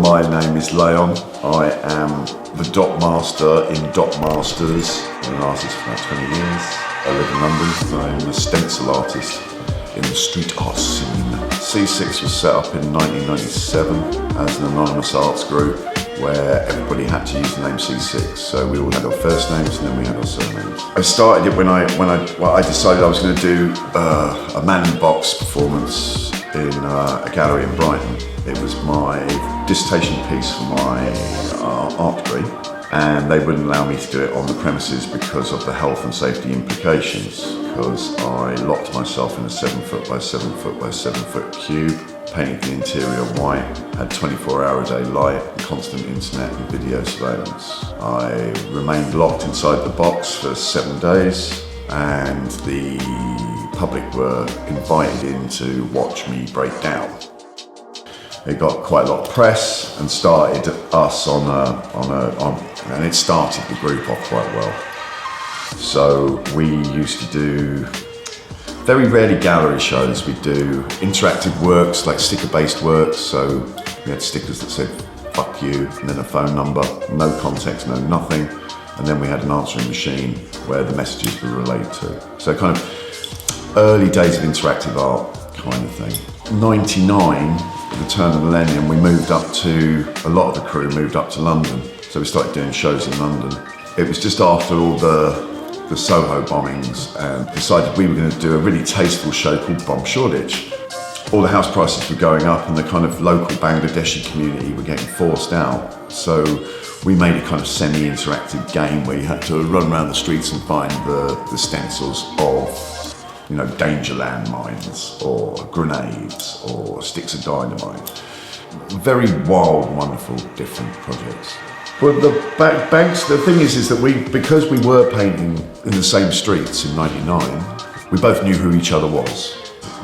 My name is Leon. I am the Dotmaster in Dotmasters. I'm an artist for about 20 years. I live in London. I'm a stencil artist in the street art scene. C6 was set up in 1997 as an anonymous arts group where everybody had to use the name C6. So we all had our first names and then we had our surnames. I started it when I decided I was going to do a man in the box performance in a gallery in Brighton. It was my dissertation piece for my art degree, and they wouldn't allow me to do it on the premises because of the health and safety implications, because I locked myself in a 7 foot by 7 foot by 7 foot cube, painted the interior white, had 24-hour a day light, constant internet and video surveillance. I remained locked inside the box for 7 days, and the public were invited in to watch me break down. It got quite a lot of press and started us and it started the group off quite well. So we used to do very rarely gallery shows. We'd do interactive works, like sticker-based works. So we had stickers that said "fuck you" and then a phone number, no context, no nothing. And then we had an answering machine where the messages were relayed to. So kind of early days of interactive art kind of thing. 99, at the turn of the millennium, we moved up to, a lot of the crew moved up to London. So we started doing shows in London. It was just after all the Soho bombings, and decided we were going to do a really tasteful show called Bomb Shoreditch. All the house prices were going up and the kind of local Bangladeshi community were getting forced out. So we made a kind of semi-interactive game where you had to run around the streets and find the stencils of, you know, danger landmines or grenades or sticks of dynamite. Very wild, wonderful, different projects. But the banks, the thing is that because we were painting in the same streets in '99, we both knew who each other was.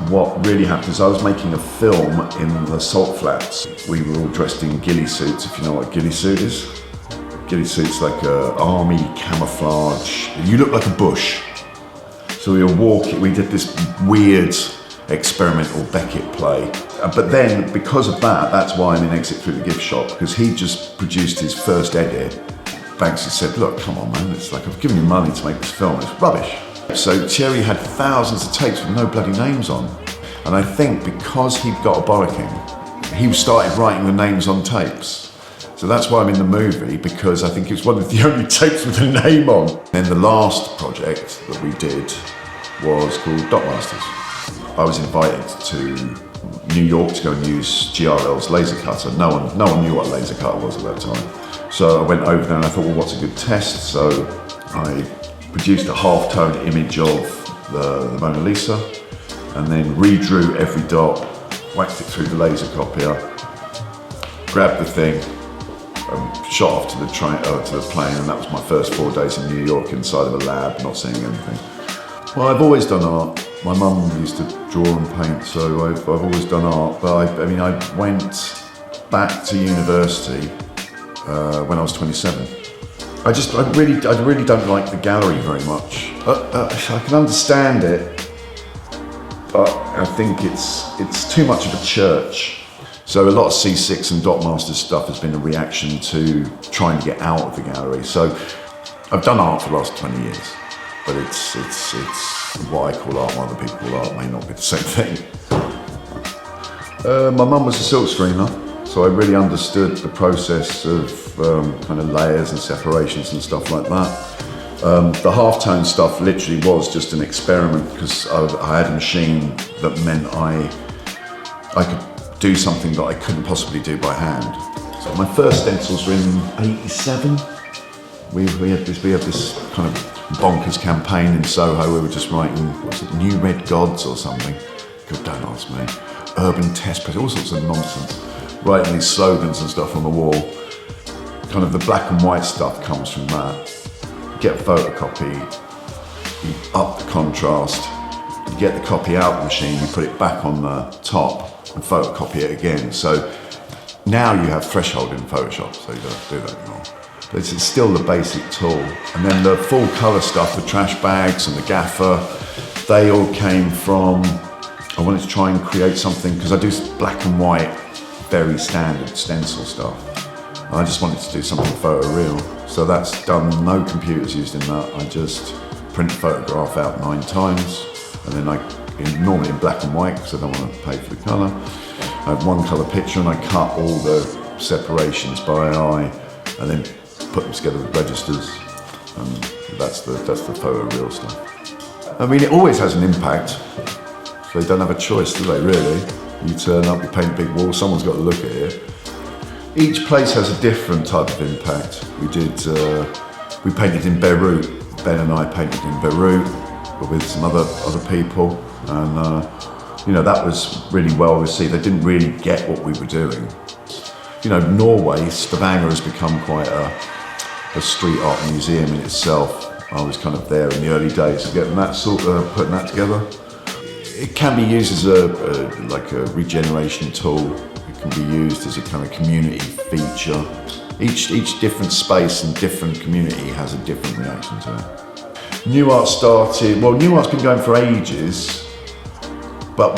What really happened is I was making a film in the salt flats. We were all dressed in ghillie suits, if you know what a ghillie suit is. Ghillie suit's like an army camouflage. You look like a bush. So we were walking, we did this weird experimental Beckett play. But then, because of that, that's why I'm in Exit Through the Gift Shop, because he just produced his first edit. Banksy said, look, come on man, it's like, I've given you money to make this film, it's rubbish. So Thierry had thousands of tapes with no bloody names on. And I think because he'd got a bollocking, he started writing the names on tapes. So that's why I'm in the movie, because I think it's one of the only tapes with a name on. And the last project that we did was called Dotmasters. I was invited to New York to go and use GRL's laser cutter. No one knew what a laser cutter was at that time. So I went over there and I thought, well, what's a good test? So I produced a half-tone image of the Mona Lisa and then redrew every dot, whacked it through the laser copier, grabbed the thing, shot off to the plane, and that was my first 4 days in New York inside of a lab, not seeing anything. Well, I've always done art. My mum used to draw and paint, so I've always done art. But I went back to university when I was 27. I really don't like the gallery very much. I can understand it, but I think it's too much of a church. So a lot of C6 and Dotmasters stuff has been a reaction to trying to get out of the gallery. So I've done art for the last 20 years, but it's what I call art, what other people call art may not be the same thing. My mum was a silk screener, so I really understood the process of kind of layers and separations and stuff like that. The half-tone stuff literally was just an experiment because I had a machine that meant I could do something that I couldn't possibly do by hand. So my first stencils were in '87. We had this kind of bonkers campaign in Soho. We were just writing, what's it, New Red Gods or something? God, don't ask me. Urban test press, all sorts of nonsense. Writing these slogans and stuff on the wall. Kind of the black and white stuff comes from that. You get a photocopy, you up the contrast, you get the copy out of the machine, you put it back on the top and photocopy it again. So now you have threshold in Photoshop, so you don't do that anymore. But it's still the basic tool. And then the full colour stuff, the trash bags and the gaffer, they all came from, I wanted to try and create something, because I do black and white very standard stencil stuff. I just wanted to do something photoreal. So that's done, no computers used in that. I just print the photograph out 9 times, and then normally in black and white, because I don't want to pay for the colour. I had 1 colour picture, and I cut all the separations by eye, and then put them together with registers. And that's the photoreal stuff. I mean, it always has an impact. So they don't have a choice, do they, really? You turn up, you paint a big wall, someone's got to look at it. Each place has a different type of impact. We painted in Beirut. Ben and I painted in Beirut with some other people, and that was really well received. They didn't really get what we were doing. Norway, Stavanger has become quite a street art museum in itself. I was kind of there in the early days of getting that putting that together. It can be used as a regeneration tool. It can be used as a kind of community feature. Each different space and different community has a different reaction to it. New Art's been going for ages, but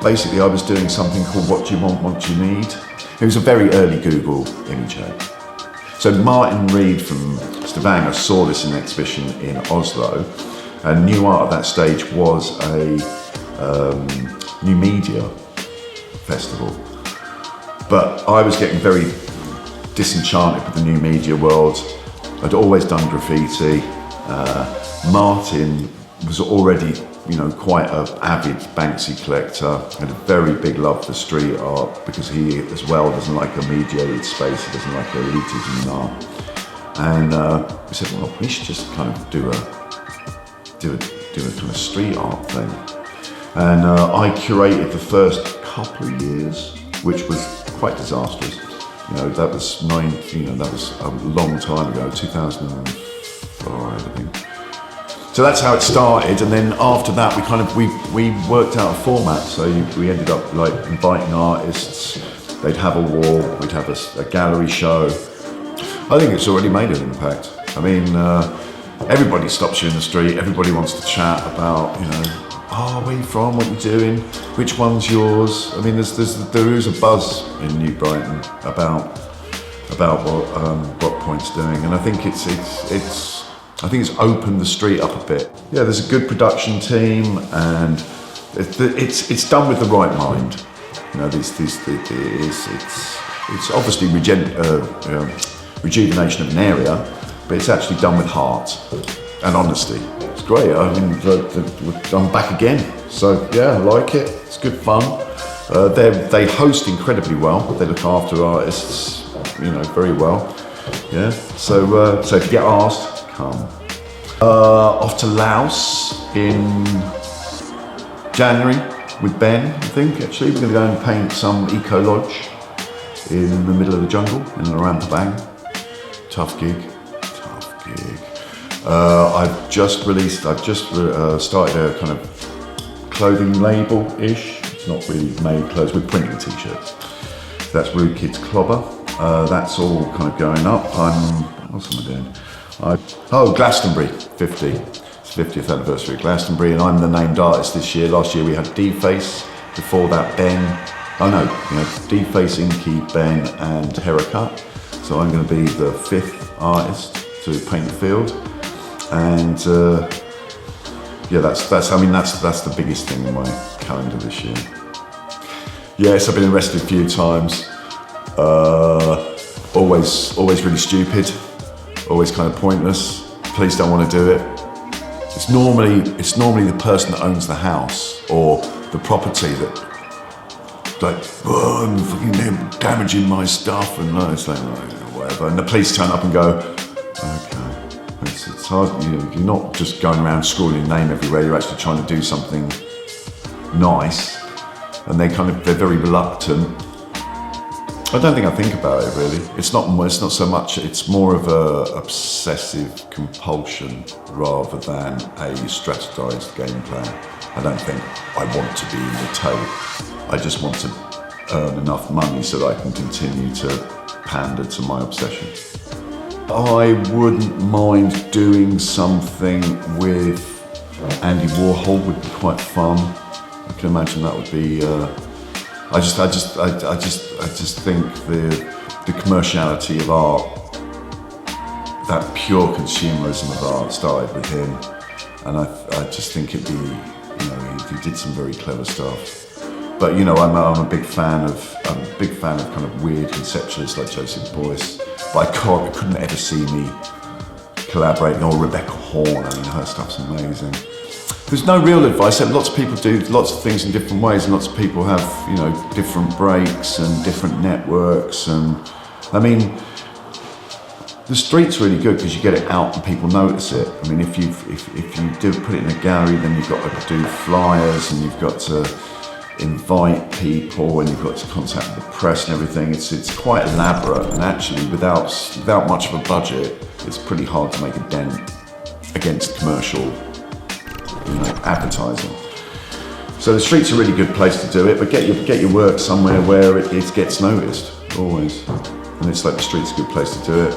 basically I was doing something called What Do You Want, What Do You Need? It was a very early Google image aid. So Martin Reed from Stavanger saw this in an exhibition in Oslo, and New Art at that stage was a new media festival. But I was getting very disenchanted with the new media world. I'd always done graffiti. Martin was already, quite an avid Banksy collector, had a very big love for street art, because he as well doesn't like a mediated space, he doesn't like elitism in art. And we said, well, we should just kind of do a kind of street art thing. And I curated the first couple of years, which was quite disastrous. That was that was a long time ago, 2005, I think. So that's how it started, and then after that we worked out a format. So we ended up inviting artists. They'd have a wall, we'd have a gallery show. I think it's already made an impact. I mean, everybody stops you in the street. Everybody wants to chat about, where you from? What you doing? Which one's yours? I mean, there is a buzz in New Brighton about what Rockpoint's doing, and I think it's opened the street up a bit. Yeah, there's a good production team, and it's done with the right mind. It's obviously rejuvenation of an area, but it's actually done with heart and honesty. It's great. I mean, I'm back again, so yeah, I like it. It's good fun. They host incredibly well. They look after artists, very well. Yeah. So if you get asked, come. Off to Laos in January with Ben, I think. Actually, we're going to go and paint some eco lodge in the middle of the jungle in Arampabang. Tough gig. I've just started a kind of clothing label-ish. It's not really made clothes, we're printing t-shirts. So that's Rude Kids Clobber. That's all kind of going up. What else am I doing? Glastonbury, 50. It's the 50th anniversary of Glastonbury, and I'm the named artist this year. Last year we had D-Face, before that Ben. D-Face, Inky, Ben and Haircut. So I'm going to be the 5th artist to paint the field. And that's the biggest thing in my calendar this year. Yes, I've been arrested a few times. Always really stupid. Always kind of pointless. Police don't want to do it. It's normally the person that owns the house or the property that I'm fucking damaging my stuff, and it's like whatever. And the police turn up and go, okay. It's hard. You're not just going around scrawling your name everywhere. You're actually trying to do something nice, and they're very reluctant. I don't think I think about it really. It's not so much. It's more of a obsessive compulsion rather than a strategized game plan. I don't think I want to be in the tape. I just want to earn enough money so that I can continue to pander to my obsession. I wouldn't mind doing something with Andy Warhol. Would be quite fun. I can imagine that would be. I just think the commerciality of art, that pure consumerism of art started with him, and I just think it'd be, you know, he did some very clever stuff. But you know, I'm a big fan of kind of weird conceptualists like Joseph Beuys. But I couldn't ever see me collaborating, or Rebecca Horn. I mean, her stuff's amazing. There's no real advice. Lots of people do lots of things in different ways, and lots of people have, you know, different breaks and different networks. And I mean, the street's really good because you get it out and people notice it. I mean, if you do put it in a gallery, then you've got to do flyers and you've got to invite people and you've got to contact the press and everything. It's quite elaborate, and actually without much of a budget, it's pretty hard to make a dent against commercial, you know, advertising. So the street's a really good place to do it, but get your work somewhere where it gets noticed, always. And it's like the street's a good place to do it.